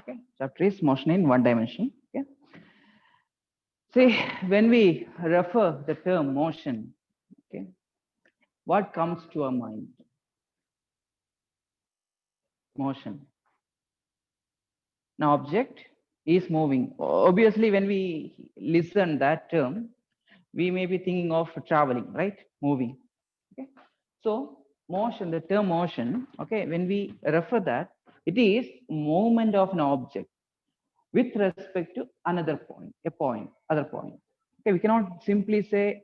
Okay, chapter is motion in one dimension. Okay, see, when we refer the term motion, okay, what comes to our mind? Motion. An object is moving. Obviously, when we listen that term, we may be thinking of traveling, right? Moving. Okay. So motion, the term motion, okay, when we refer that, it is movement of an object with respect to another point, a point, other point. Okay, we cannot simply say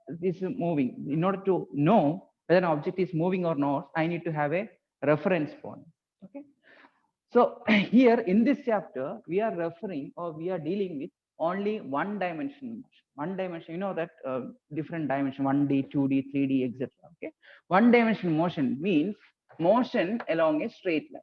this is moving. In order to know whether an object is moving or not, I need to have a reference point. Okay. So here in this chapter, we are referring or we are dealing with only one dimension. One dimension, you know that different dimension, 1D, 2D, 3D, etc. Okay, one dimension motion means motion along a straight line.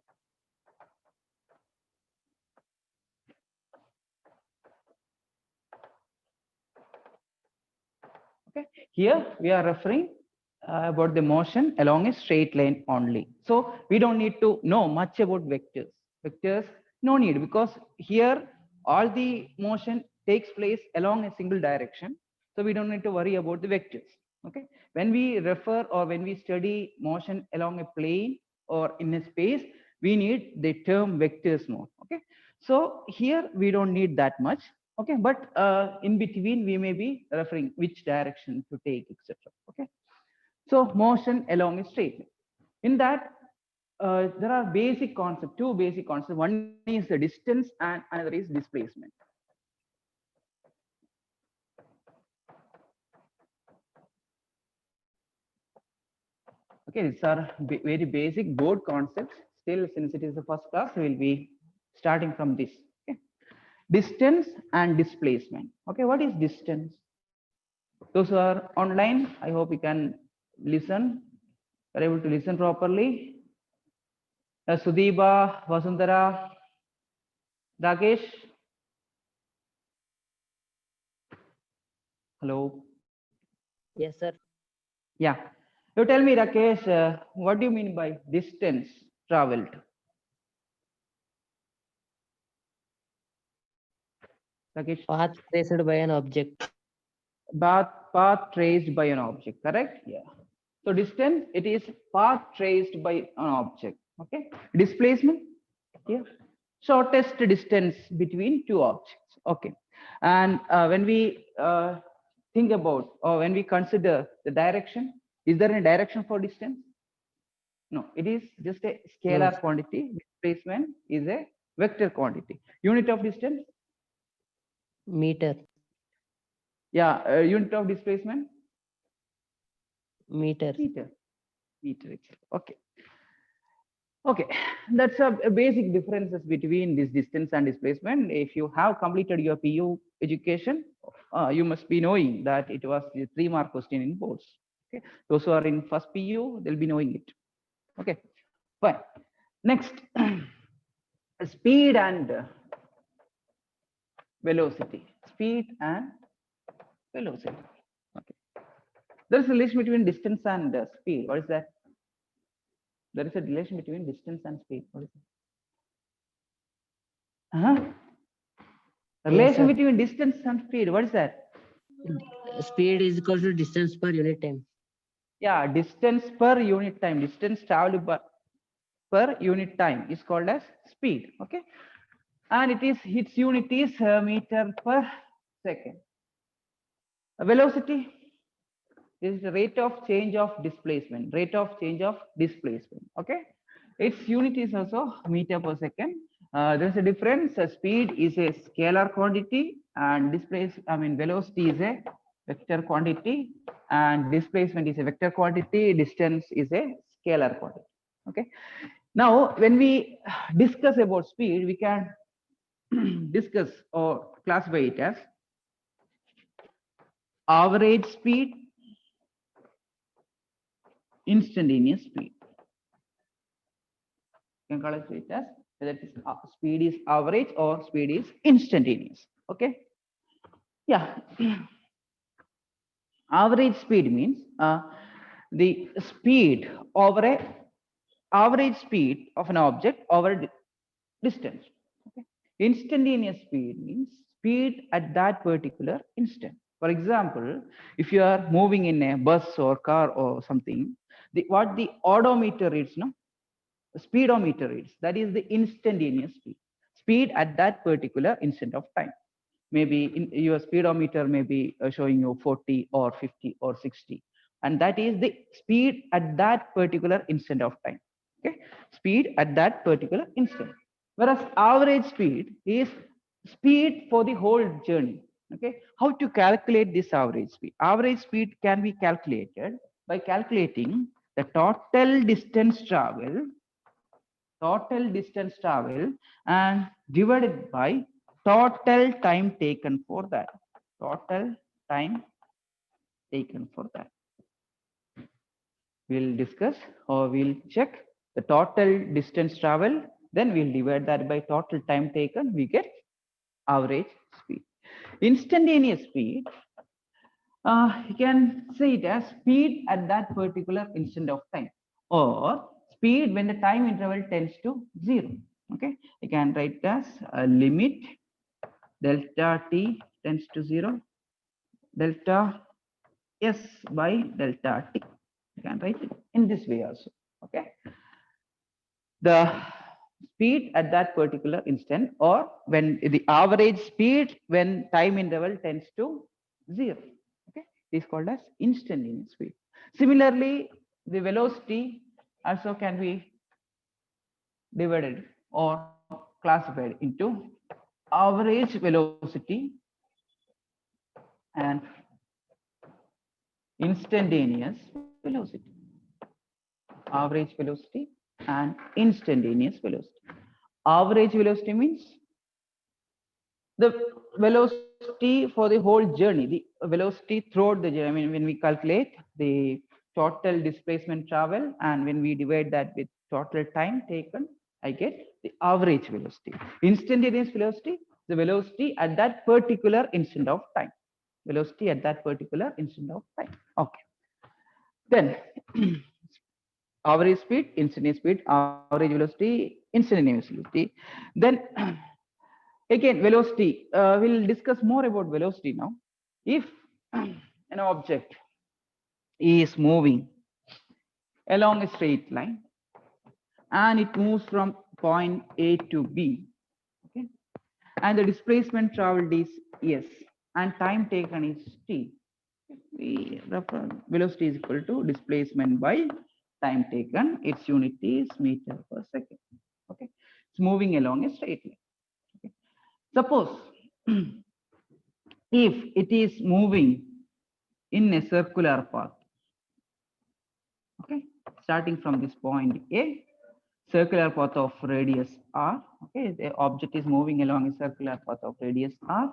Okay, here we are referring about the motion along a straight line only. So we don't need to know much about vectors. Vectors, no need, because here all the motion takes place along a single direction. So we don't need to worry about the vectors. Okay, when we refer or when we study motion along a plane or in a space, we need the term vectors more. Okay, so here we don't need that much. Okay, but in between we may be referring which direction to take, etc. Okay, so motion along a straight line. In that, there are basic concepts, two basic concepts. One is the distance and another is displacement. Okay, these are very basic board concepts. Still, since it is the first class, we will be starting from this. Okay, distance and displacement. Okay, what is distance? Those who are online, I hope you can listen, are able to listen properly. Sudeeba, Vasundhara, Rakesh. Hello. Yes, sir. Yeah. You tell me, Rakesh, what do you mean by distance traveled? Rakesh, Path traced by an object. path traced by an object, correct? Yeah. So distance, it is path traced by an object. Okay. Displacement, yeah. Shortest distance between two objects. Okay. And when we think about or when we consider the direction, is there any direction for distance? No, it is just a No, scalar quantity. Displacement is a vector quantity. Unit of distance? meter. Yeah, unit of displacement? Meter. Meter. Meter itself. Okay. Okay, that's a basic differences between this distance and displacement. If you have completed your PU education, you must be knowing that it was a 3-mark question in boards. Okay, those who are in first PU, they'll be knowing it. Okay, fine. Next, speed and velocity. Speed and velocity. Okay, there is a relation between distance and speed. What is that? There is a relation between distance and speed. What is it? Yes, Relation sir. between distance and speed. What is that? Speed is equal to distance per unit time. Yeah, distance per unit time. Distance traveled per unit time is called as speed. Okay, and its unit is meter per second. Velocity is the rate of change of displacement. Rate of change of displacement. Okay, its unit is also meter per second. There's a difference. Speed is a scalar quantity, and velocity is a vector quantity, and displacement is a vector quantity. Distance is a scalar quantity. Okay. Now, when we discuss about speed, we can discuss or classify it as average speed, instantaneous speed. You can call it as whether it is speed is average or speed is instantaneous. Okay. Yeah. Average speed means the speed over a average speed of an object over a distance. Instantaneous speed means speed at that particular instant. For example, if you are moving in a bus or car or something, what the odometer reads, no, speedometer reads, that is the instantaneous speed. Speed at that particular instant of time. Maybe in your speedometer may be showing you 40 or 50 or 60, and that is the speed at that particular instant of time. Okay, speed at that particular instant. Whereas average speed is speed for the whole journey. Okay, how to calculate this average speed? Average speed can be calculated by calculating the total distance travel and divided by total time taken for that. Total time taken for that. We'll discuss or we'll check the total distance travel, then we'll divide that by total time taken, we get average speed. Instantaneous speed, you can say it as speed at that particular instant of time, or speed when the time interval tends to 0. Okay, you can write as a limit delta t tends to 0, delta s by delta t. You can write it in this way also. Okay, the speed at that particular instant, or when the average speed when time interval tends to 0. Okay, it is called as instantaneous speed. Similarly, the velocity also can be divided or classified into average velocity and instantaneous velocity. Average velocity and instantaneous velocity. Average velocity means the velocity for the whole journey, the velocity throughout the journey. I mean, when we calculate the total displacement travel and when we divide that with total time taken, I get the average velocity. Instantaneous velocity, the velocity at that particular instant of time. Velocity at that particular instant of time. Okay. Then average speed, instantaneous speed, average velocity, instantaneous velocity. Then again, velocity. We'll discuss more about velocity now. If an object is moving along a straight line and it moves from point A to B, okay, and the displacement traveled is s and time taken is t, we refer velocity is equal to displacement by time taken. Its unit is meter per second. Okay, it's moving along a straight line. Okay. Suppose if it is moving in a circular path, okay, starting from this point A, circular path of radius r. Okay, the object is moving along a circular path of radius r,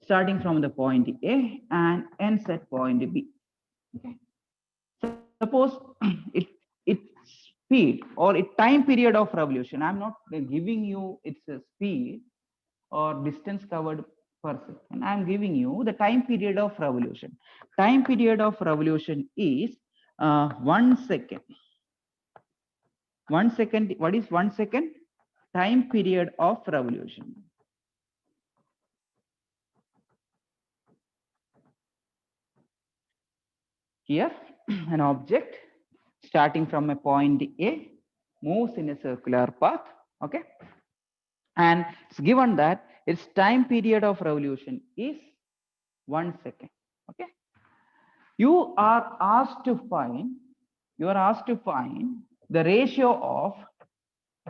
starting from the point A and ends at point B. Okay. Suppose its speed or its time period of revolution. I'm not giving you its speed or distance covered per second. I'm giving you the time period of revolution. Time period of revolution is 1 second. 1 second. What is 1 second? Time period of revolution. Here, an object starting from a point A moves in a circular path. Okay, and it's given that its time period of revolution is 1 second. Okay, you are asked to find the ratio of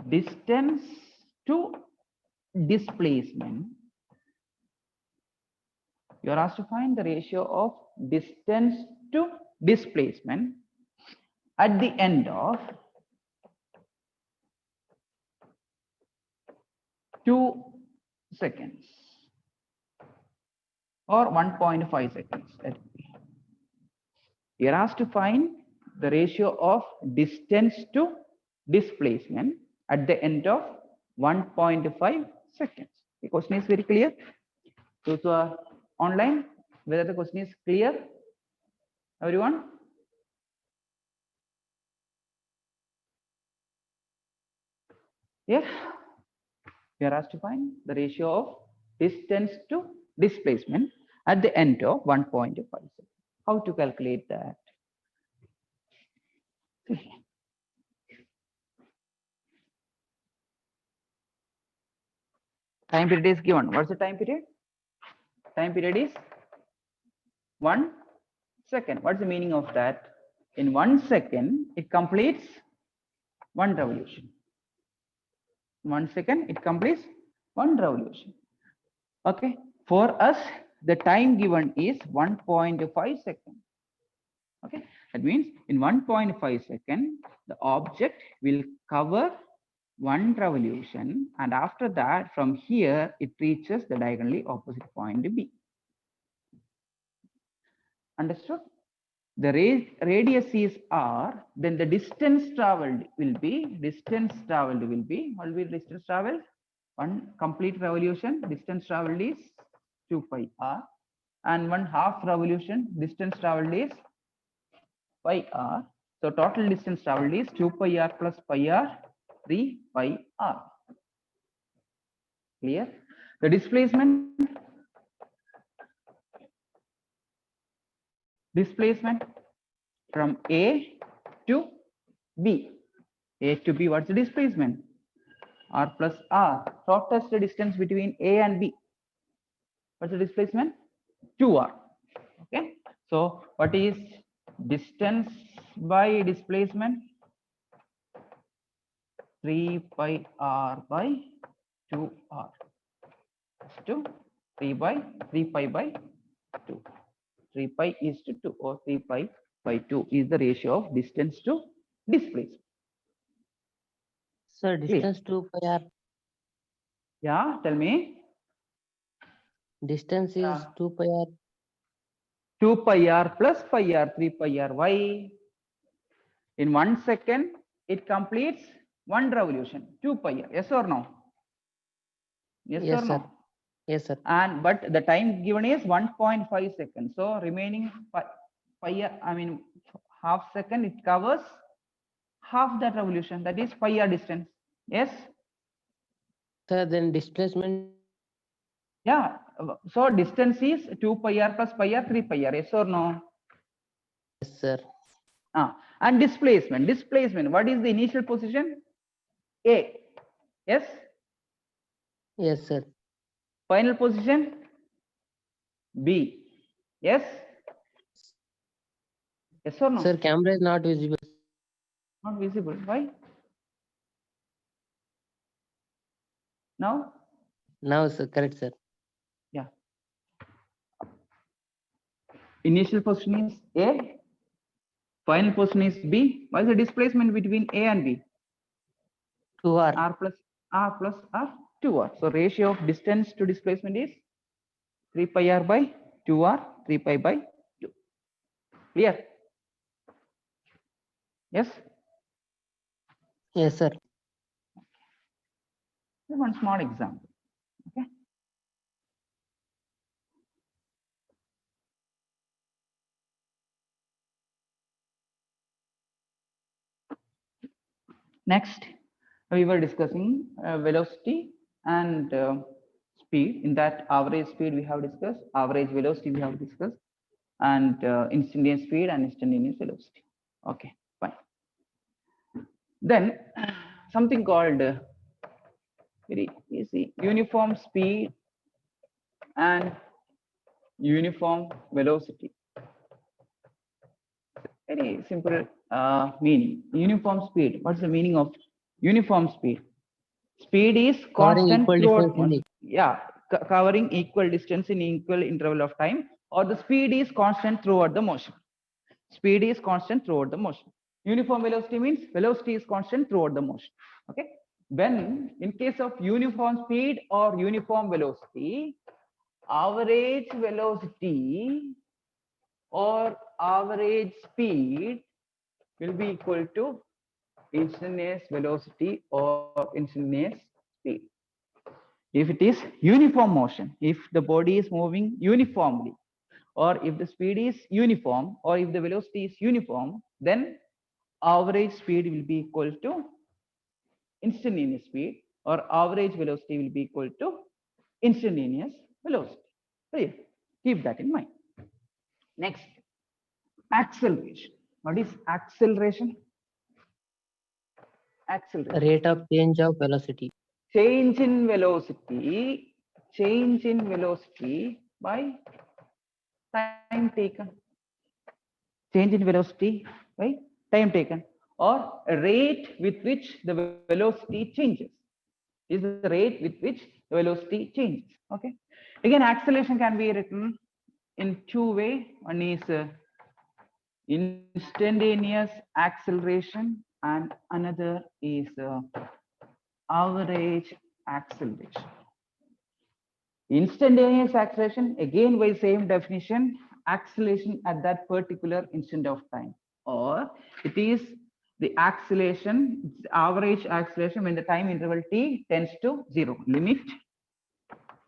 distance to displacement. You are asked to find the ratio of distance to displacement at the end of 2 seconds or 1.5 seconds. You are asked to find the ratio of distance to displacement at the end of 1.5 seconds. The question is very clear. Those who are online, whether the question is clear, everyone? Yeah. We are asked to find the ratio of distance to displacement at the end of 1.5 seconds. How to calculate that? Time period is given. What's the time period? Time period is 1 second. What's the meaning of that? In 1 second, it completes one revolution. 1 second, it completes one revolution. Okay. For us, the time given is 1.5 seconds. Okay. That means in 1.5 seconds, the object will cover one revolution, and after that, from here, it reaches the diagonally opposite point B. Understood? The radius is r, then the distance traveled will be what will be distance traveled? One complete revolution, distance traveled is 2 pi r, and one half revolution, distance traveled is pi r. So total distance traveled is 2 pi r plus pi r, 3 pi r. Clear? The displacement from A to B. A to B, what's the displacement? R plus R. Shortest distance between A and B. What's the displacement? 2R. Okay. So what is distance by displacement? 3 pi R by 2R. To 3 pi by 2. 3 pi is to 2, or 3 pi by 2 is the ratio of distance to displacement. Sir, distance 2 pi r. Yeah, tell me. Distance is 2 pi r. 2 pi r plus pi r, 3 pi r. Why? In 1 second, it completes one revolution, 2 pi r. Yes or no? Yes, Yes, or sir. no? Yes, sir. And but the time given is 1.5 seconds. So remaining half second, it covers half that revolution. That is pi r distance. Yes. Sir, then displacement. Yeah. So distance is 2 pi r plus pi r, 3 pi r. Yes or no? Yes, sir. And displacement. Displacement. What is the initial position? A. Yes. Yes, sir. Final position? B. Yes. Yes or no? Sir, camera is not visible. Not visible. Why? Now? Now, sir, correct, sir. Yeah. Initial position is A. Final position is B. What is the displacement between A and B? 2r. R plus R, 2R. So ratio of distance to displacement is 3 pi r by 2r, 3 pi by 2. Clear? Yes? Yes, sir. One small example. Okay. Next, we were discussing velocity and speed. In that, average speed we have discussed, average velocity we have discussed, and instantaneous speed and instantaneous velocity. Okay, fine. Then something called very easy, uniform speed and uniform velocity. Very simple meaning. Uniform speed. What's the meaning of uniform speed? Speed is constant equal throughout distance in one. Yeah, covering equal distance in equal interval of time, or the speed is constant throughout the motion. Speed is constant throughout the motion. Uniform velocity means velocity is constant throughout the motion. Okay. When in case of uniform speed or uniform velocity, average velocity or average speed will be equal to instantaneous velocity or instantaneous speed. If it is uniform motion, if the body is moving uniformly, or if the speed is uniform, or if the velocity is uniform, then average speed will be equal to instantaneous speed, or average velocity will be equal to instantaneous velocity. Clear? Keep that in mind. Next, acceleration. What is acceleration? Acceleration. Rate of change of velocity. Change in velocity by time taken. Change in velocity by time taken, or a rate with which the velocity changes. Is the rate with which the velocity changes. Okay. Again, acceleration can be written in two ways. One is instantaneous acceleration, and another is average acceleration. Instantaneous acceleration, again by same definition, acceleration at that particular instant of time, or it is the acceleration, average acceleration when the time interval t tends to 0. Limit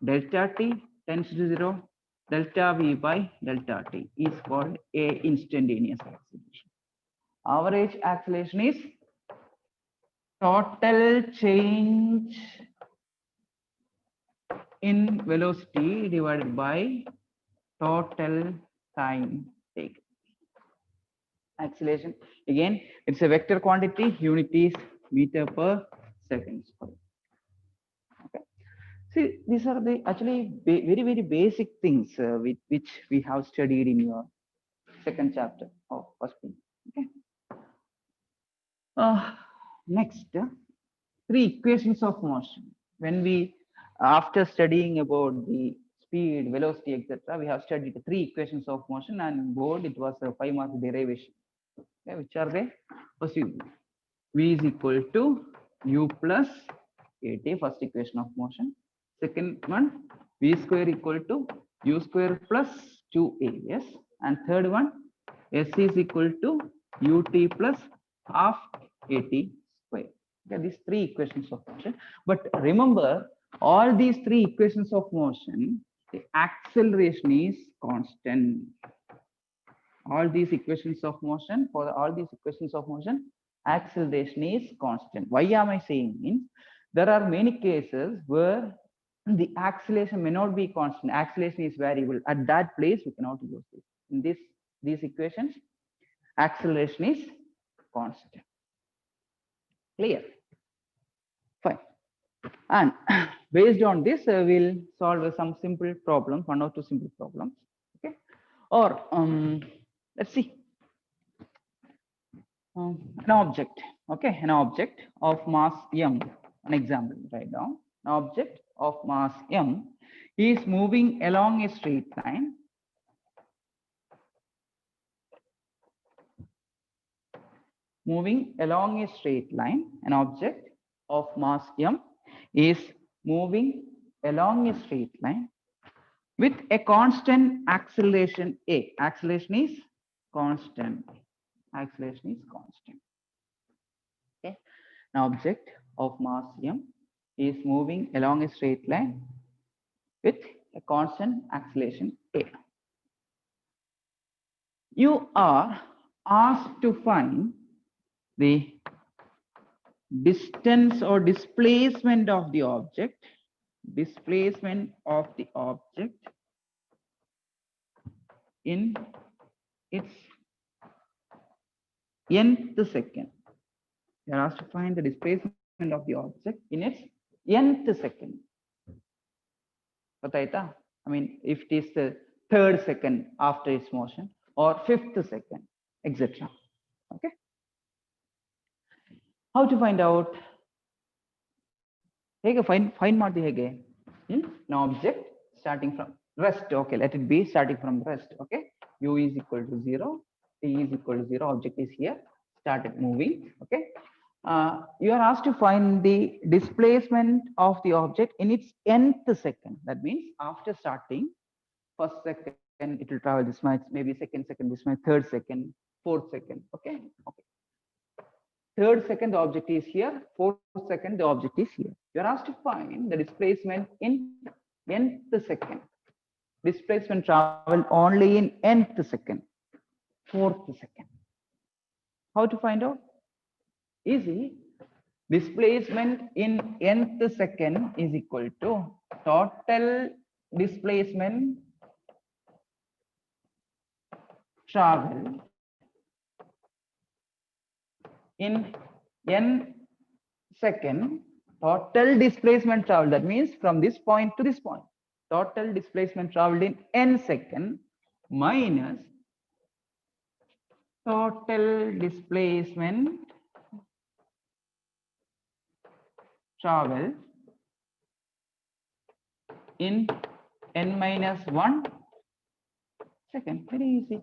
delta t tends to 0, delta v by delta t is called a instantaneous acceleration. Average acceleration is total change in velocity divided by total time taken. Acceleration, again, it's a vector quantity, unit is meter per second square. Okay. See, these are the actually very basic things which we have studied in your second chapter of first P. Okay. Next, three equations of motion. When we, after studying about the speed, velocity, etc., we have studied the three equations of motion, and board it was a 5-mark derivation. Okay, which are they? First, v is equal to u plus at, first equation of motion. Second one, v square equal to u square plus 2as, and third one, s is equal to ut plus half at square. Okay, these three equations of motion. But remember, all these three equations of motion, the acceleration is constant. All these equations of motion, for all these equations of motion, acceleration is constant. Why am I saying? Means there are many cases where the acceleration may not be constant. Acceleration is variable. At that place, we cannot use this. In these equations, acceleration is constant. Clear? Fine. And based on this, we'll solve some simple problems, 1 or 2 simple problems. Okay. Or let's see. An object. Okay, an object of mass m. An example right now. An object of mass m is moving along a straight line. Moving along a straight line. An object of mass m is moving along a straight line with a constant acceleration a. Acceleration is constant. Acceleration is constant. Okay. An object of mass m is moving along a straight line with a constant acceleration a. You are asked to find the distance or displacement of the object, in its nth second. You are asked to find the displacement of the object in its nth second. I mean, if it is the 3rd second after its motion or 5th second, etc. Okay. How to find out? Find ಮಾಡಿ ಹೇಗೆ? An object starting from rest. Okay, let it be starting from rest. Okay, u is equal to 0, t is equal to 0. Object is here, started moving. Okay, you are asked to find the displacement of the object in its nth second. That means after starting, 1st second it will travel this much, maybe 2nd second this much, 3rd second, 4th second. Okay. 3rd second the object is here, 4th second the object is here. You are asked to find the displacement in nth second. Displacement traveled only in nth second, 4th second. How to find out? Easy. displacement in nth second is equal to total displacement travel in n second, total displacement travel, that means from this point to this point, total displacement traveled in n second minus total displacement travel in n minus 1 second. Very easy.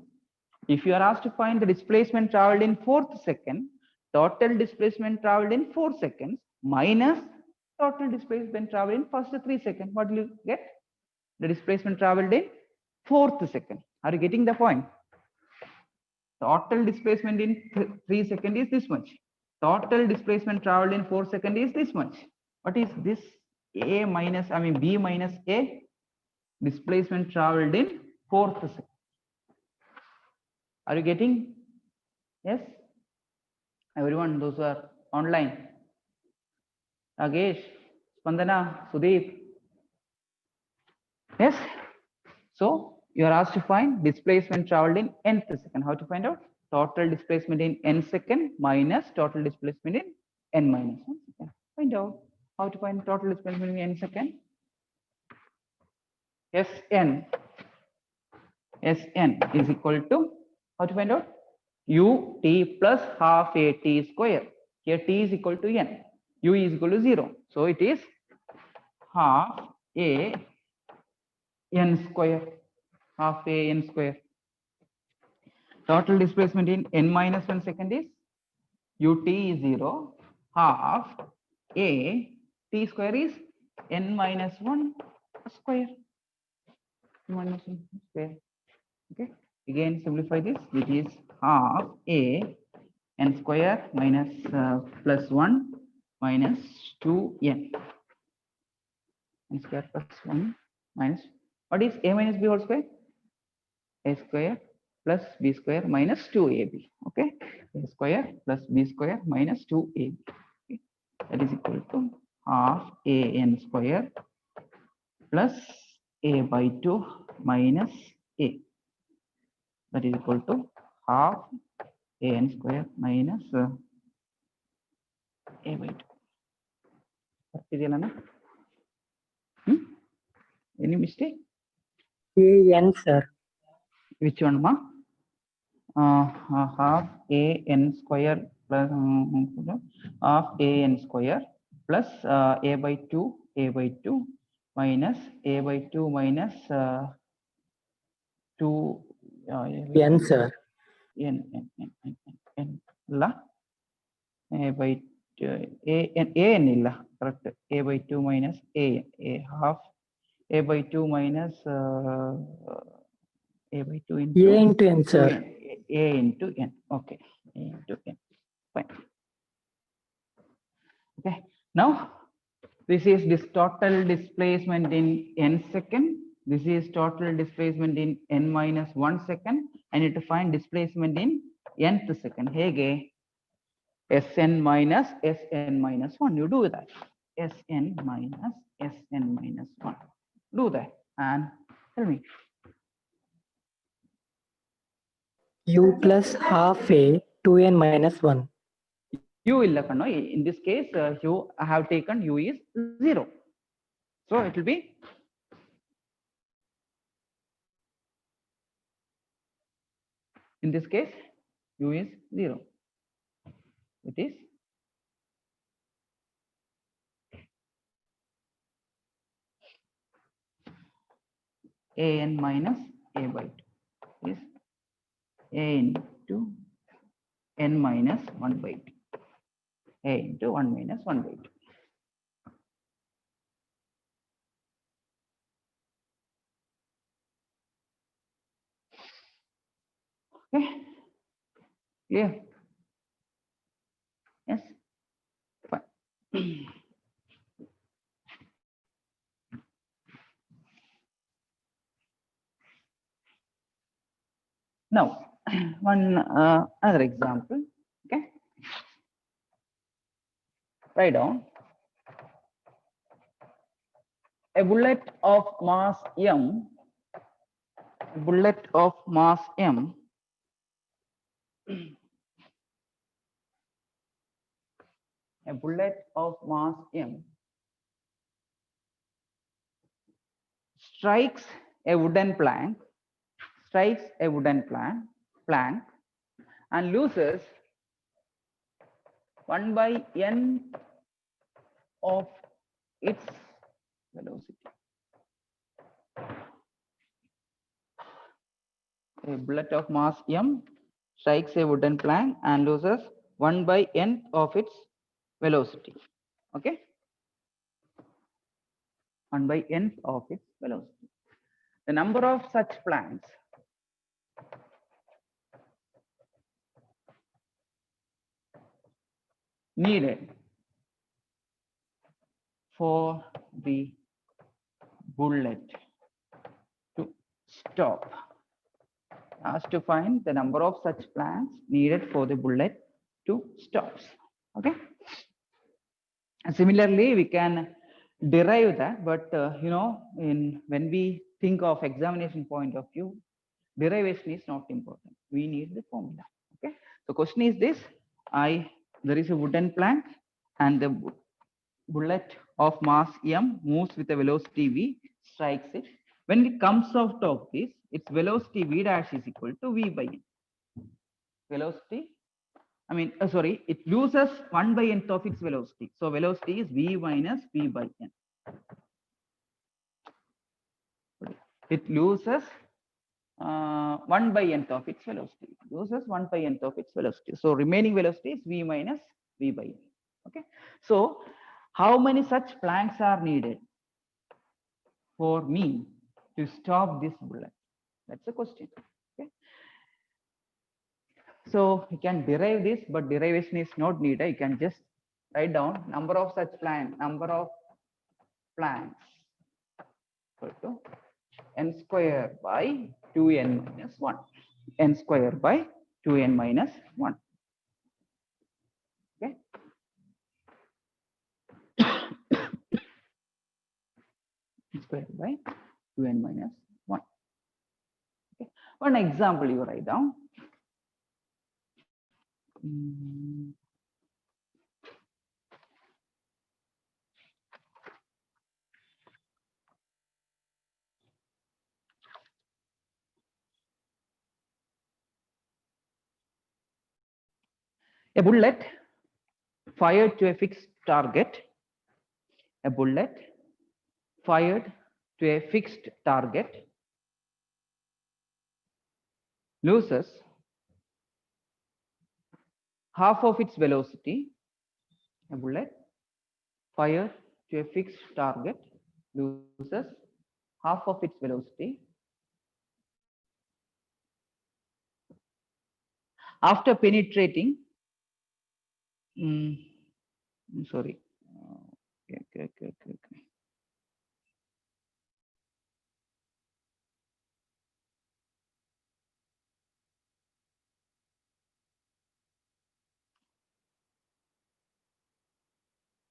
If you are asked to find the displacement traveled in 4th second, total displacement traveled in 4 seconds minus total displacement traveled in first 3 seconds, what will you get? The displacement traveled in 4th second. Are you getting the point? Total displacement in 3 seconds is this much. Total displacement traveled in 4 seconds is this much. What is this? A minus, I mean B minus A, displacement traveled in 4th second. Are you getting? Yes? Everyone, those who are online. Nagesh, Spandana, Sudeep. Yes? So you are asked to find displacement traveled in nth second. How to find out? Total displacement in n second minus total displacement in n minus 1 second. Find out how to find total displacement in n second. Sn is equal to, how to find out? ut plus half at square. Here t is equal to n, u is equal to 0. So it is half a n square, half a n square. Total displacement in n minus 1 second is ut is 0, half a t square is n minus 1 square. Minus 1 square. Okay. Again, simplify this, which is half a n square minus plus 1 minus 2n. N square plus 1 minus, what is a minus b whole square? A square plus b square minus 2ab. Okay. A square plus b square minus 2ab. Okay. That is equal to half a n square plus a by 2 minus a. That is equal to half a n square minus a by 2. Any mistake? An, sir. Which one, ma? Half a n square plus half a n square plus a by 2 minus a by 2 minus 2 N, sir. n la a by a n illa, correct. A by 2 minus a half a by 2 minus a by 2 into A into N, sir. a into n. Okay, a into n. Fine. Okay. Now this is this total displacement in n second. This is total displacement in n minus 1 second. I need to find displacement in nth second. Hege Sn minus 1. You do that. Sn minus 1. Do that and tell me. U plus half a 2n minus 1. U illa kanno. In this case, u I have taken u is 0. So it will be in this case u is 0. It is an minus a by 2 is a into n minus 1 by 2. A into 1 minus 1 by 2. Okay. Clear? Yes. Fine. Now, one other example. Okay. Write down a bullet of mass m, a bullet of mass m a bullet of mass m strikes a wooden plank, and loses 1 by n of its velocity. A bullet of mass m strikes a wooden plank and loses 1 by n of its velocity. Okay, 1 by n of its velocity. The number of such planks needed for the bullet to stop. Asked to find the number of such planks needed for the bullet to stop. Okay. And similarly, we can derive that, but when we think of examination point of view, derivation is not important. We need the formula. Okay. So question is this: there is a wooden plank and the bullet of mass m moves with a velocity v, strikes it. When it comes out of this, its velocity v dash is equal to v by n. Velocity, it loses 1 by nth of its velocity. So velocity is v minus v by n. It loses 1 by nth of its velocity. It loses 1 by nth of its velocity. So remaining velocity is v minus v by n. Okay. So how many such planks are needed for me to stop this bullet? That's the question. Okay. So you can derive this, but derivation is not needed. You can just write down number of such planks equal to n square by 2n minus 1. N square by 2n minus 1. Okay. Square by 2n minus 1. Okay. One example you write down. A bullet fired to a fixed target. A bullet fired to a fixed target loses half of its velocity. A bullet fired to a fixed target loses half of its velocity after penetrating. Sorry. Okay.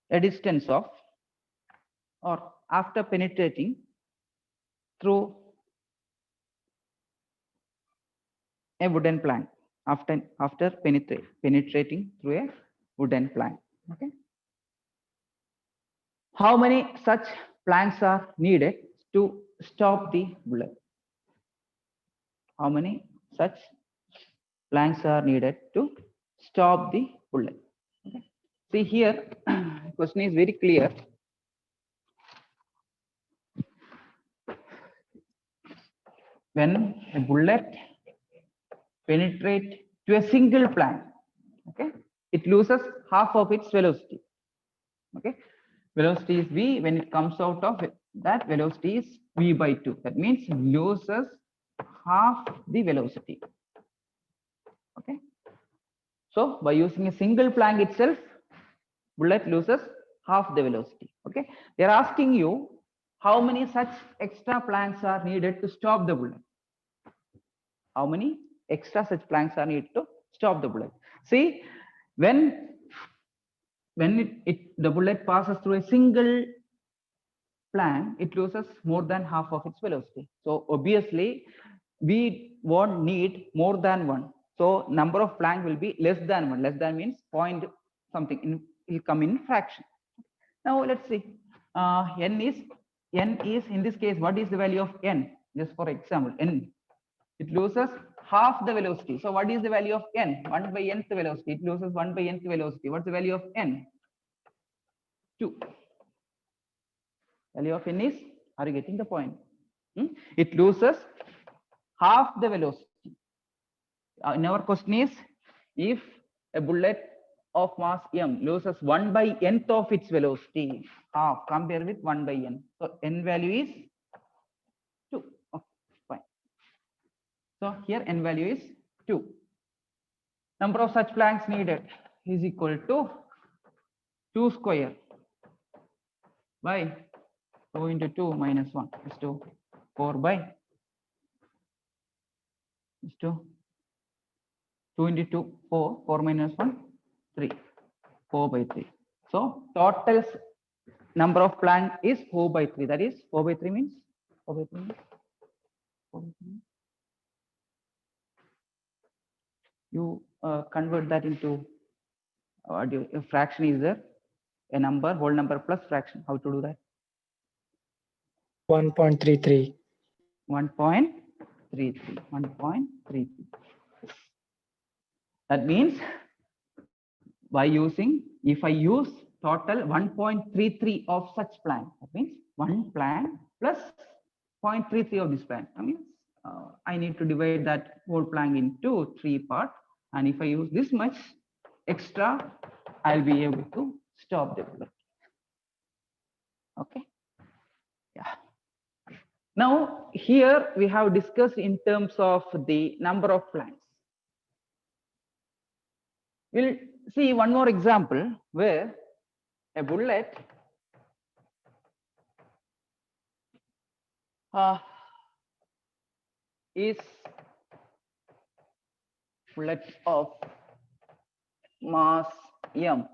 A distance of, or after penetrating through a wooden plank, after penetrating through a wooden plank. Okay. How many such planks are needed to stop the bullet? How many such planks are needed to stop the bullet? Okay. See here, question is very clear. When a bullet penetrates to a single plank, okay, it loses half of its velocity. Okay, velocity is v. When it comes out of it, that velocity is v by 2. That means loses half the velocity. Okay, so by using a single plank itself, bullet loses half the velocity. Okay, they are asking you how many such extra planks are needed to stop the bullet. How many extra such planks are needed to stop the bullet? See, when when the bullet passes through a single plan, it loses more than half of its velocity. So obviously, we won't need more than one. So number of plank will be less than one. Less than means point something. It will come in fraction. Now let's see. N is in this case. What is the value of n? Just for example, n. It loses half the velocity. So what is the value of n? 1 by nth velocity. It loses 1 by nth velocity. What's the value of n? 2. Value of n is, are you getting the point? It loses half the velocity. In our question is, if a bullet of mass m loses 1 by nth of its velocity, half, compare with 1 by n. So n value is 2. Okay, fine. So here n value is 2. Number of such planks needed is equal to 2 square by 2 into 2 minus 1 is to 4 by is to 2 into 2 4 4 minus 1 3 4 by 3. So total number of plank is 4 by 3. That is 4 by 3 means 4 by 3 means 4 by 3 means you convert that into a fraction. Is there a number, whole number plus fraction? How to do that? 1.33. 1.33. 1.33. That means by using, if I use total 1.33 of such plan, that means one plan plus 0.33 of this plan. I mean, I need to divide that whole plan into 3 parts. And if I use this much extra, I'll be able to stop the bullet. Okay. Yeah. Now, here we have discussed in terms of the number of planks. We'll see one more example where a bullet is bullet of mass m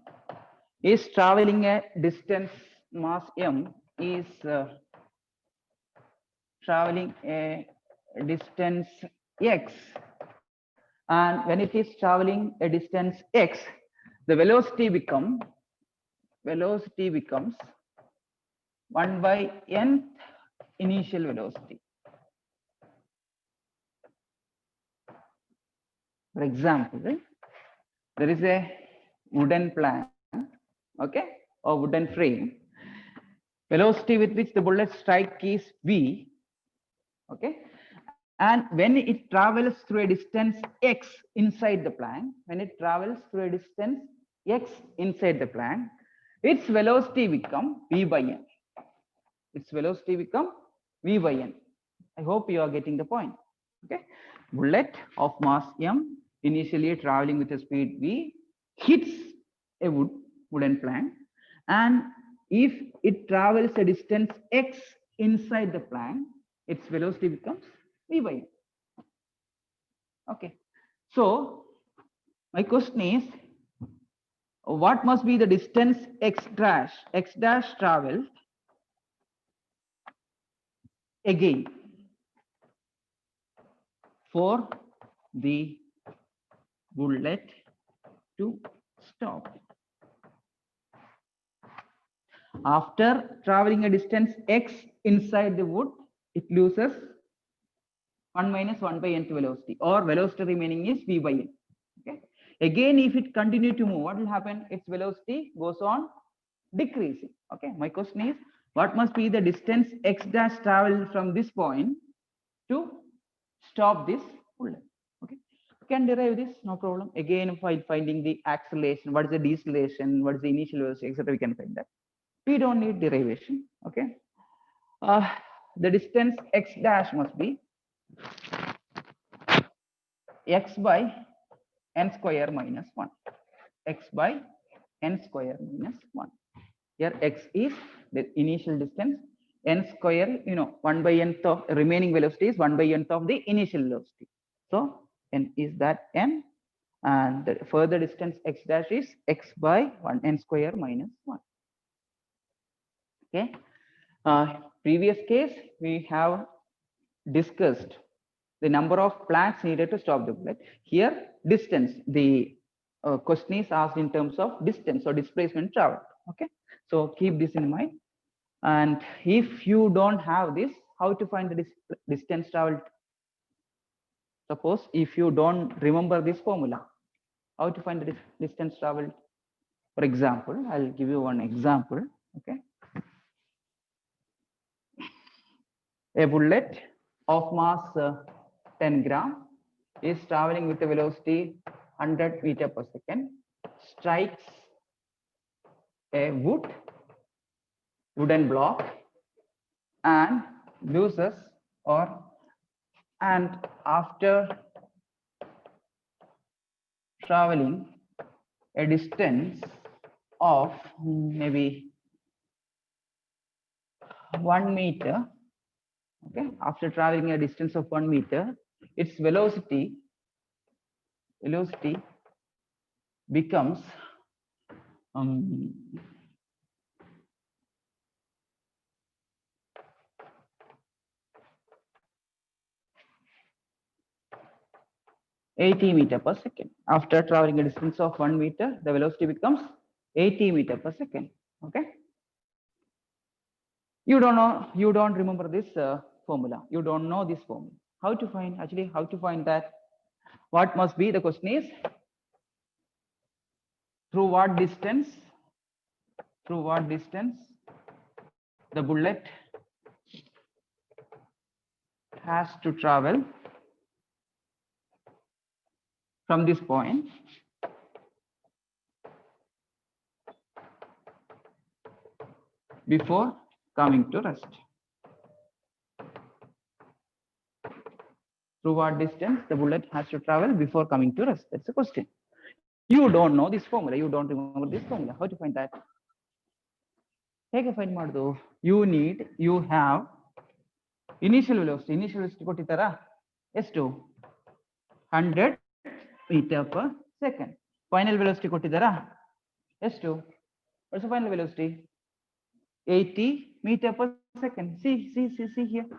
is traveling a distance, mass m is traveling a distance x, and when it is traveling a distance x, the velocity becomes 1 by nth initial velocity. For example, there is a wooden plank, okay, or wooden frame. Velocity with which the bullet strike is v, okay, and when it travels through a distance x inside the plank, its velocity become v by n. I hope you are getting the point. Okay, bullet of mass m initially traveling with a speed v hits a wooden plank, and if it travels a distance x inside the plank, its velocity becomes v by n. Okay, so my question is, what must be the distance x dash traveled again for the bullet to stop? After traveling a distance x inside the wood, it loses 1 minus 1 by nth velocity, or velocity remaining is v by n. Okay. Again, if it continue to move, what will happen? Its velocity goes on decreasing. Okay. My question is, what must be the distance x dash traveled from this point to stop this bullet? Okay. You can derive this, no problem. Again, while finding the acceleration, what is the deceleration, what is the initial velocity, etc., we can find that. We don't need derivation. Okay. The distance x dash must be x by n square minus 1. X by n square minus 1. Here x is the initial distance, n square, 1 by nth of remaining velocity is 1 by nth of the initial velocity. So n is that n, and the further distance x dash is x by 1 n square minus 1. Okay. Previous case we have discussed the number of planks needed to stop the bullet. Here distance, the question is asked in terms of distance or displacement traveled. Okay, so keep this in mind. And if you don't have this, how to find the distance traveled? Suppose if you don't remember this formula, how to find the distance traveled? For example, I'll give you one example. Okay, a bullet of mass 10 gram is traveling with a velocity 100 meter per second, strikes a wooden block and loses, and after traveling a distance of maybe 1 meter, okay, after traveling a distance of 1 meter, its velocity becomes 80 meter per second. After traveling a distance of 1 meter, the velocity becomes 80 meter per second. Okay. You don't remember this formula. You don't know this formula. How to find that? What must be? The question is, through what distance the bullet has to travel from this point before coming to rest. Through what distance the bullet has to travel before coming to rest? That's the question. You don't know this formula. You don't remember this formula. How to find that? Hege find ಮಾಡುದು? You have initial velocity ಕೊಟ್ಟಿದ್ದಾರಾ? ಎಷ್ಟು? 100 meter per second. Final velocity ಕೊಟ್ಟಿದ್ದಾರಾ? ಎಷ್ಟು? What's the final velocity? 80 meter per second. See here.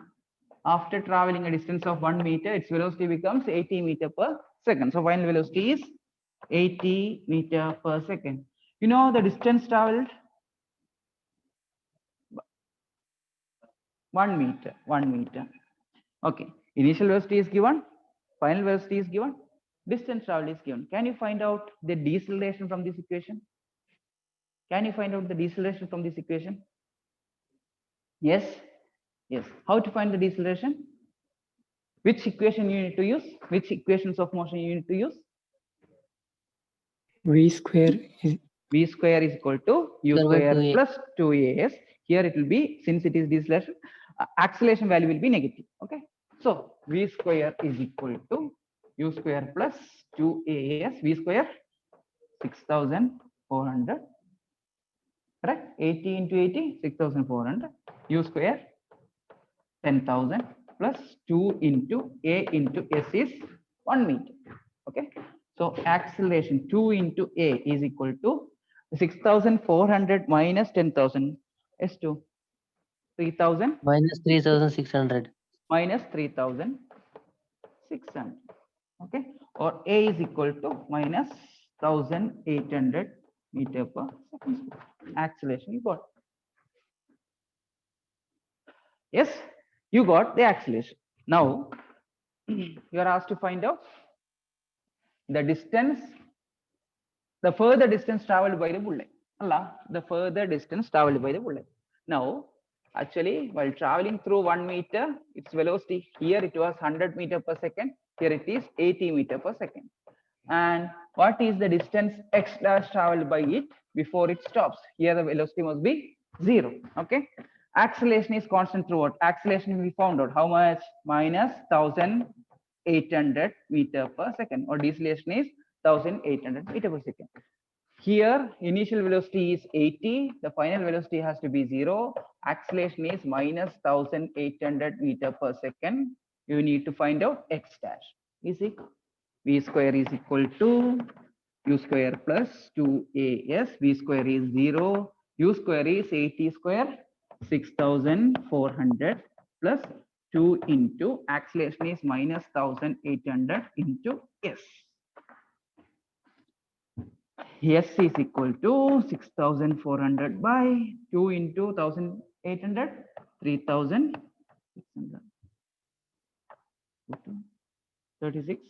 After traveling a distance of 1 meter, its velocity becomes 80 meter per second. So final velocity is 80 meter per second. You know the distance traveled? 1 meter. Okay. Initial velocity is given. Final velocity is given. Distance traveled is given. Can you find out the deceleration from this equation? Yes. How to find the deceleration? Which equation you need to use? Which equations of motion you need to use? V square is equal to u square plus 2as. Here it will be, since it is deceleration, acceleration value will be negative. Okay. So v square is equal to u square plus 2as. V square 6,400. Correct? 80 into 80, 6,400. U square 10,000 plus 2 into a into s is 1 meter. Okay. So acceleration 2 into a is equal to 6,400 minus 10,000 is 3,000 minus 3,600 minus 3,600. Okay. Or a is equal to minus 1,800 meter per second. Acceleration you got. Yes, you got the acceleration. Now you are asked to find out the distance, the further distance traveled by the bullet. The further distance traveled by the bullet. Now, actually, while traveling through 1 meter, its velocity here it was 100 meter per second. Here it is 80 meter per second. And what is the distance x dash traveled by it before it stops? Here the velocity must be 0. Okay. Acceleration is constant throughout. Acceleration we found out how much? Minus 1,800 meter per second, or deceleration is 1,800 meter per second. Here initial velocity is 80. The final velocity has to be 0. Acceleration is minus 1,800 meter per second. You need to find out x dash. Easy. V square is equal to U square plus 2AS. V square is 0. U square is 80 square, 6,400 plus 2 into acceleration is minus 1,800 into S. S is equal to 6,400 by 2 into 1,800, 3,600. 36,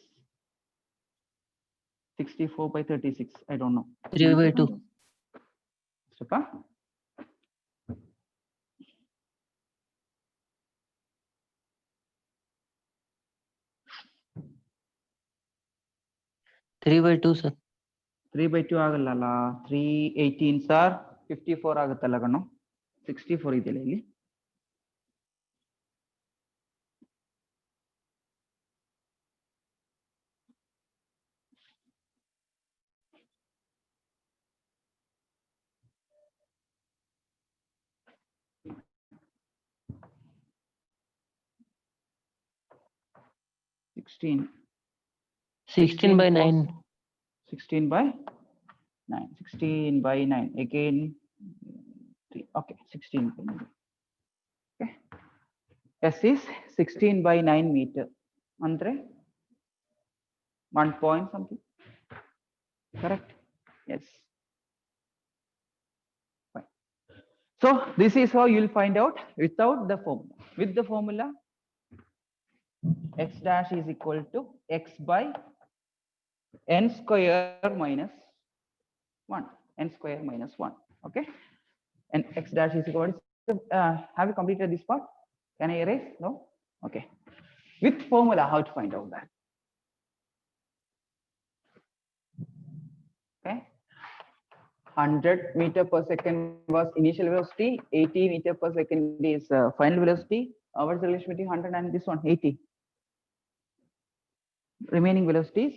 64 by 36. I don't know. 3 by 2. Steppa? 3 by 2, sir. 3 by 2 ಆಗಲ್ಲ 318 sir 54 ಆಗುತ್ತಲ್ಲ ಕಣೋ 64 ಇದೆಯಲ್ಲ ಇಲ್ಲಿ Sixteen by 9. 16 by 9. 16 by 9 again. Okay, 16 by 9. Okay. S is 16 by 9 meter. Andre 1 point something. Correct? Yes. Fine. So this is how you'll find out without the formula. With the formula, x dash is equal to x by n square minus 1. N square minus 1. Okay. And x dash is equal to, have you completed this part? Can I erase? No? Okay. With formula, how to find out that? Okay. 100 meter per second was initial velocity, 80 meter per second is final velocity. What's the relation between 100 and this one? 80. Remaining velocities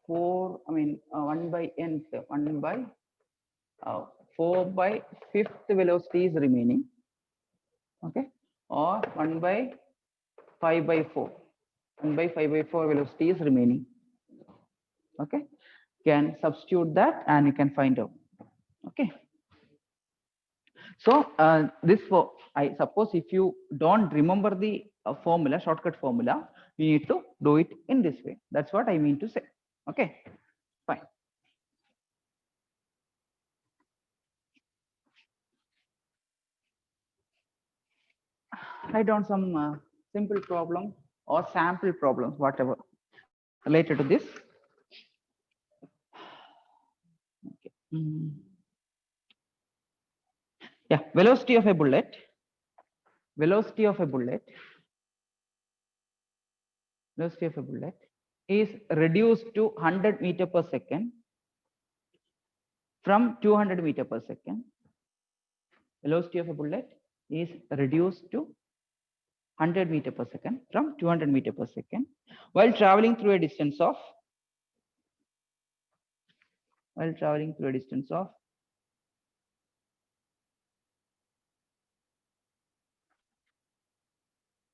1 by nth, 1 by 4 by 5th velocity is remaining. Okay. Or 1 by 5 by 4. 1 by 5 by 4 velocity is remaining. Okay. Can substitute that and you can find out. Okay. So I suppose if you don't remember the formula, shortcut formula, you need to do it in this way. That's what I mean to say. Okay. Fine. Write down some simple problem or sample problems, whatever related to this. Okay. Yeah, velocity of a bullet. Velocity of a bullet. Velocity of a bullet is reduced to 100 meter per second from 200 meter per second. Velocity of a bullet is reduced to 100 meter per second from 200 meter per second while traveling through a distance of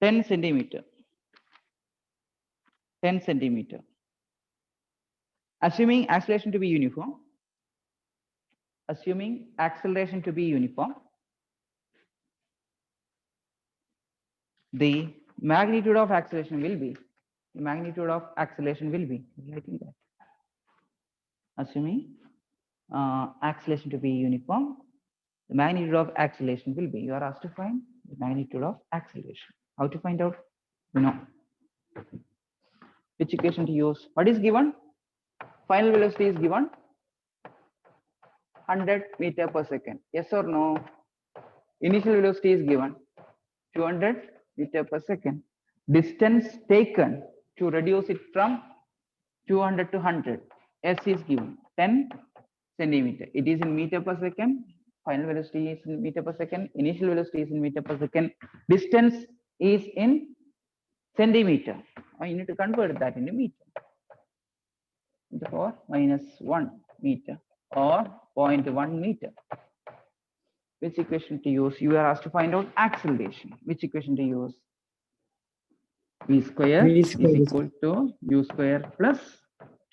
10 centimeter. 10 centimeter. Assuming acceleration to be uniform. Assuming acceleration to be uniform. The magnitude of acceleration will be. The magnitude of acceleration will be. Writing that. Assuming acceleration to be uniform. The magnitude of acceleration will be. You are asked to find the magnitude of acceleration. How to find out? You know. Which equation to use? What is given? Final velocity is given 100 meter per second. Yes or no? Initial velocity is given 200 meter per second. Distance taken to reduce it from 200 to 100. S is given 10 centimeter. It is in meter per second. Final velocity is in meter per second. Initial velocity is in meter per second. Distance is in centimeter. You need to convert that into meter. Therefore, -1 meter or 0.1 meter. Which equation to use? You are asked to find out acceleration. Which equation to use? V square V is square is equal to U square plus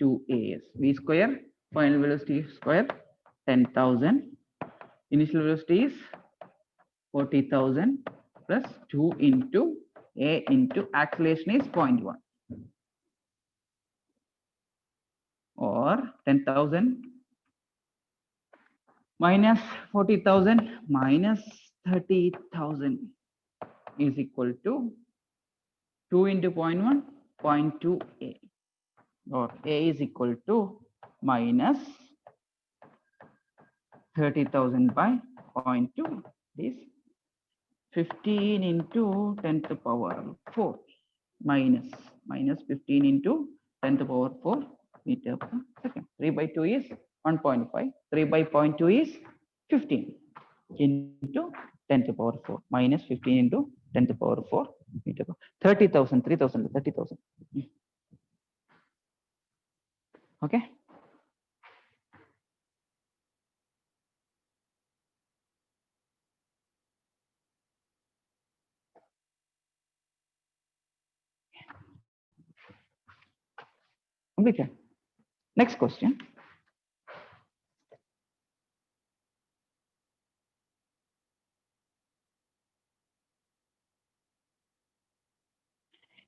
2AS. V square, final velocity square, 10,000. Initial velocity is 40,000 plus 2 into A into acceleration is 0.1. Or 10,000 minus 40,000 minus 30,000 is equal to 2 into 0.1, 0.2 A, or A is equal to minus 30,000 by 0.2 is 15 into 10 to the power 4 minus 15 into 10 to the power 4 meter per second. 3 by 2 is 1.5. 3 by 0.2 is 15 into 10 to the power 4 minus 15 into 10 to the power 4 meter per 30,000, 3,000, 30,000. Okay. Completed. Next question.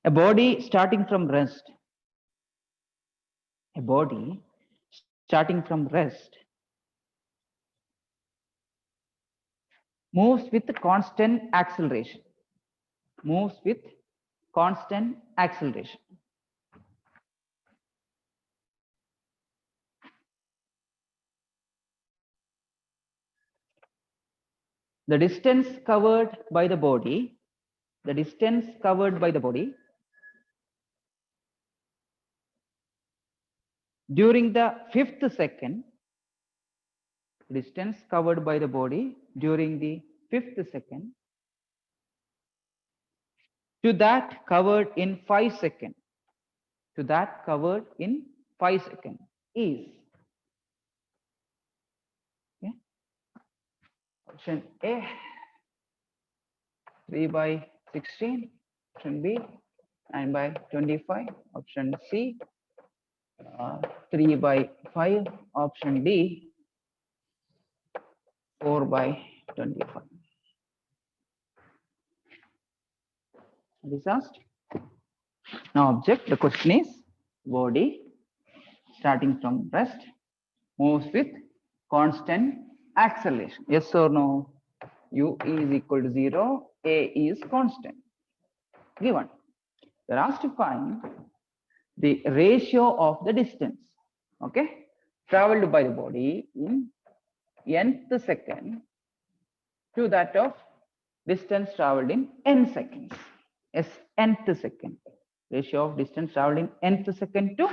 A body starting from rest. A body starting from rest moves with constant acceleration. Moves with constant acceleration. The distance covered by the body, during the 5th second, distance covered by the body during the 5th second, to that covered in 5 seconds, to that covered in 5 seconds is, okay, option A 3 by 16, option B 9 by 25, option C 3 by 5, option D 4 by 25. It is asked. Now object, the question is, body starting from rest moves with constant acceleration. Yes or no? U is equal to 0, A is constant. Given. They are asked to find the ratio of the distance, okay, traveled by the body in nth second to that of distance traveled in n seconds. Yes, nth second. Ratio of distance traveled in nth second to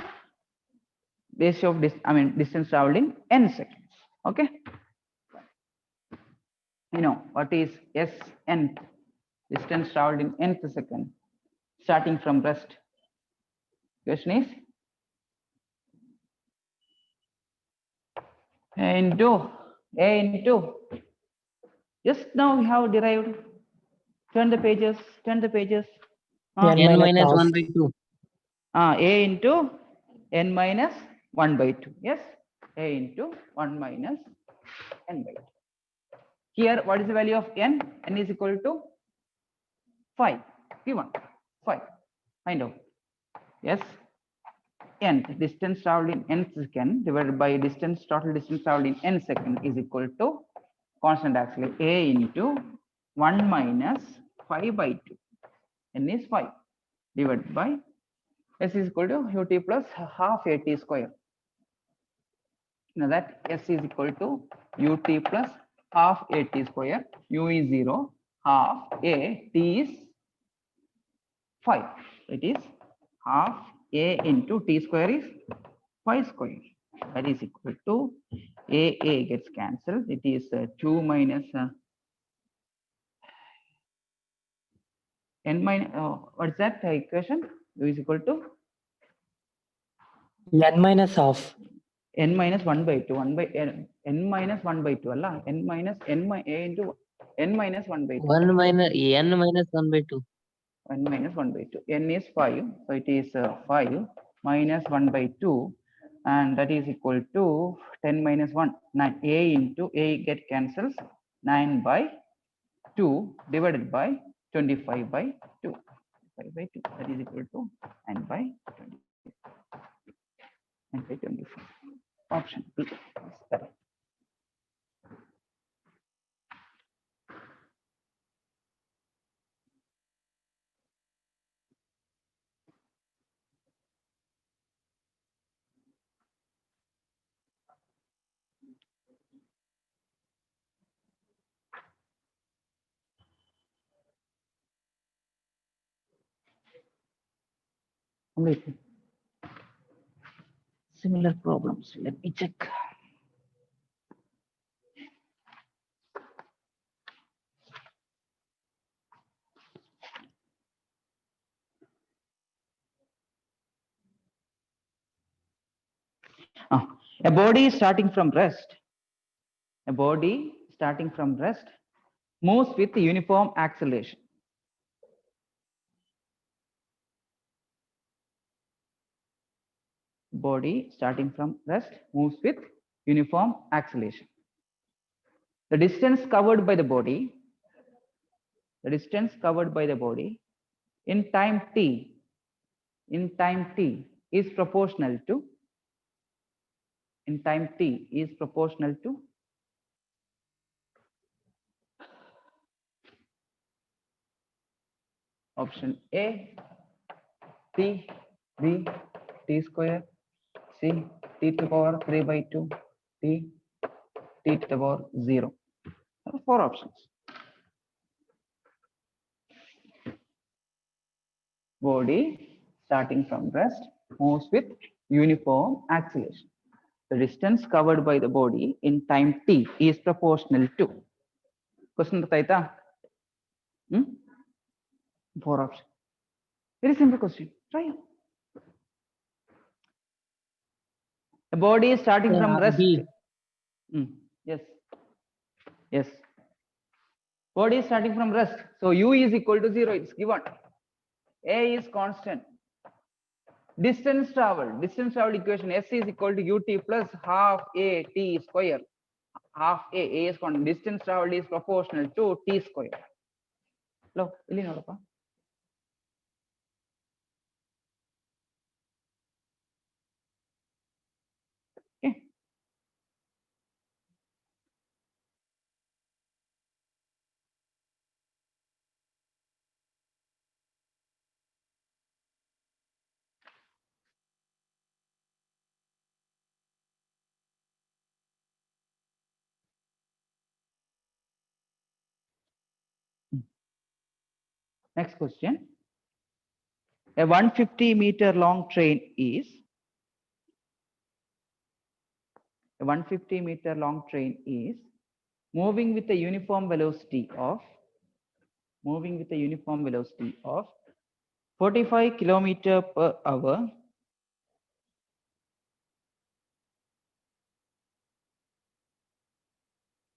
ratio of distance traveled in n seconds. Okay. You know what is S nth, distance traveled in nth second, starting from rest. Question is A into just now we have derived. Turn the pages. N minus 1 by 2. A into n minus 1 by 2. Yes, A into 1 minus n by 2. Here, what is the value of n? N is equal to 5. Given 5. Find out. Yes, nth, distance traveled in nth second divided by total distance traveled in n second is equal to constant acceleration. A into 1 minus 5 by 2. N is 5 divided by S is equal to ut plus half at square. Now that S is equal to ut plus half at square. U is 0, half A, T is 5. It is half A into T square is 5 square. That is equal to A gets cancelled. It is 2 minus n minus, what is that equation? U is equal to n minus half. n minus 1 by 2, 1 by n minus 1 by 2 alla, n minus A into n minus 1 by 2. 1 minus n minus 1 by 2. 1 minus 1 by 2. N is 5, so it is 5 minus 1 by 2, and that is equal to 10 minus 1, 9. A into A get cancels, 9 by 2 divided by 25 by 2. 5 by 2, that is equal to 9 by 20. 9 by 25. Option B is correct. Completely. Similar problems. Let me check. A body starting from rest. A body starting from rest moves with uniform acceleration. Body starting from rest moves with uniform acceleration. The distance covered by the body, in time t, is proportional to, option A, t, b, t square, c, t to the power 3 by 2, d, t to the power 0. There are 4 options. Body starting from rest moves with uniform acceleration. The distance covered by the body in time t is proportional to. Question बताइता? 4 options. Very simple question. Try. A body is starting from rest. B. Yes. Yes. Body is starting from rest. So u is equal to 0. It's given. A is constant. Distance traveled equation S is equal to ut plus half a t square. Half a is constant. Distance traveled is proportional to t square. Hello, ಇಲ್ಲಿ ನೋಡಪ್ಪ. Okay. Next question. A 150-meter long train is moving with a uniform velocity of 45 kilometer per hour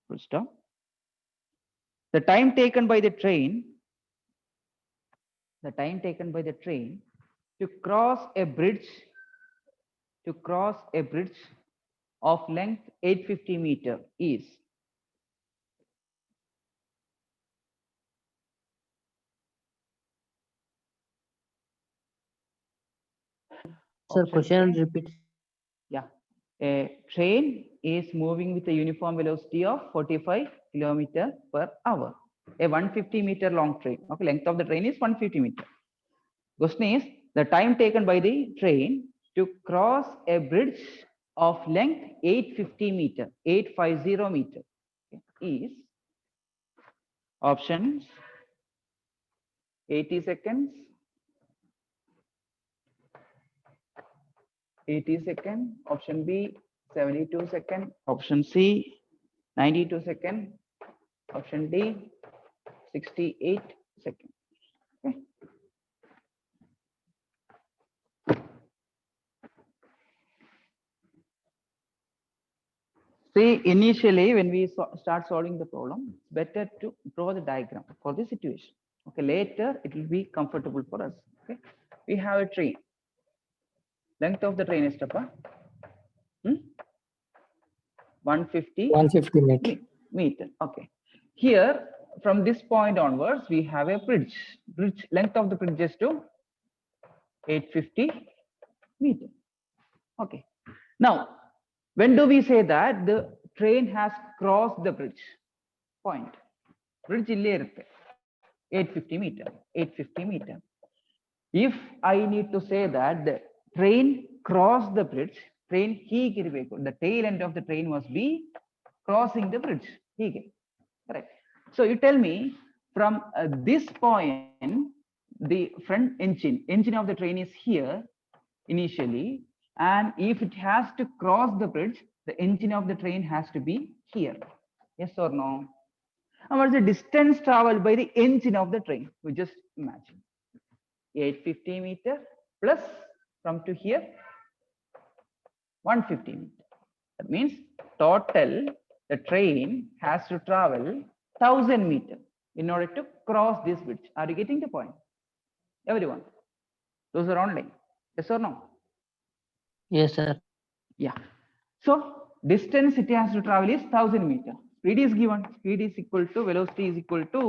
full stop. The time taken by the train to cross a bridge of length 850 meter is Sir, option question A. repeat. Yeah, a train is moving with a uniform velocity of 45 kilometer per hour. A 150-meter long train. Okay, length of the train is 150 meter. Question is the time taken by the train to cross a bridge of length 850 meter, 850 meter is options 80 seconds, 80 seconds, option B 72 seconds, option C 92 seconds, option D 68 seconds. Okay. See, initially when we start solving the problem, it's better to draw the diagram for the situation. Okay, later it will be comfortable for us. Okay, we have a train. Length of the train is 150 150 meter. meter. Okay, here from this point onwards we have a bridge. Bridge length of the bridge is to 850 meter. Okay, now when do we say that the train has crossed the bridge point? Bridge illే irutte 850 meter. 850 meter. If I need to say that the train crossed the bridge, train hege irಬೇಕು, the tail end of the train must be crossing the bridge. Hege, correct? So you tell me from this point, the front engine of the train is here initially, and if it has to cross the bridge, the engine of the train has to be here. Yes or no? And what's the distance traveled by the engine of the train? We just imagine 850 meter plus from to here 150 meter. That means total the train has to travel 1000 meter in order to cross this bridge. Are you getting the point? Everyone, those are online. Yes or no? Yes, sir. Yeah. So distance it has to travel is 1000 meter. Speed is given. Speed is equal to velocity is equal to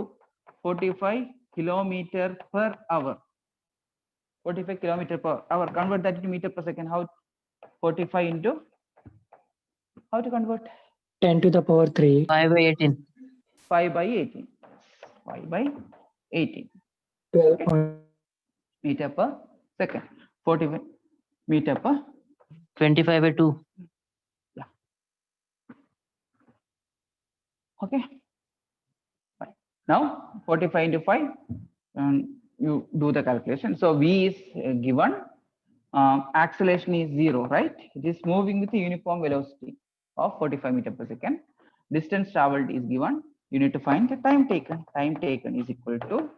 45 kilometer per hour. 45 kilometer per hour. Convert that into meter per second. How? 45 into, how to convert? 10 to the power 3. 5 by 18. 5 by 18. 5 by 18 12. meter per second. 45 meter per. 25 by 2. Okay. Fine. Now 45 into 5, and you do the calculation. So V is given. Acceleration is 0, right? It is moving with a uniform velocity of 45 meter per second. Distance traveled is given. You need to find the time taken. Time taken is equal to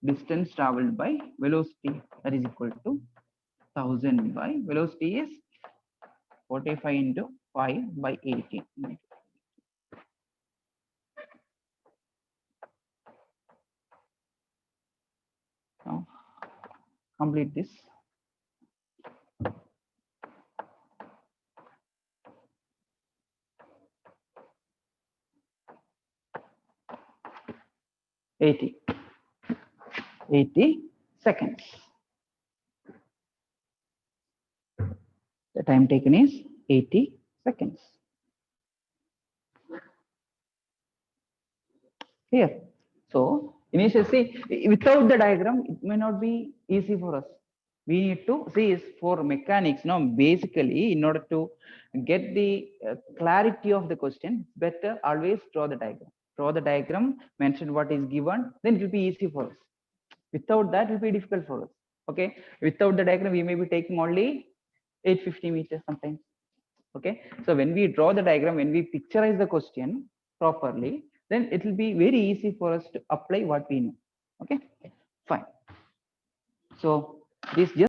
distance traveled by velocity. That is equal to 1000 by velocity is 45 into 5 by 18. Now complete this. $80 seconds. The time taken is 80 seconds. Here. So initially, see, without the diagram, it may not be easy for us. We need to see is for mechanics. Now, basically, in order to get the clarity of the question, better always draw the diagram. Draw the diagram, mention what is given, then it will be easy for us. Without that, it will be difficult for us. Okay. Without the diagram, we may be taking only 850 meters sometimes. Okay. So when we draw the diagram, when we picturize the question properly, then it will be very easy for us to apply what we know. Okay, fine. So this just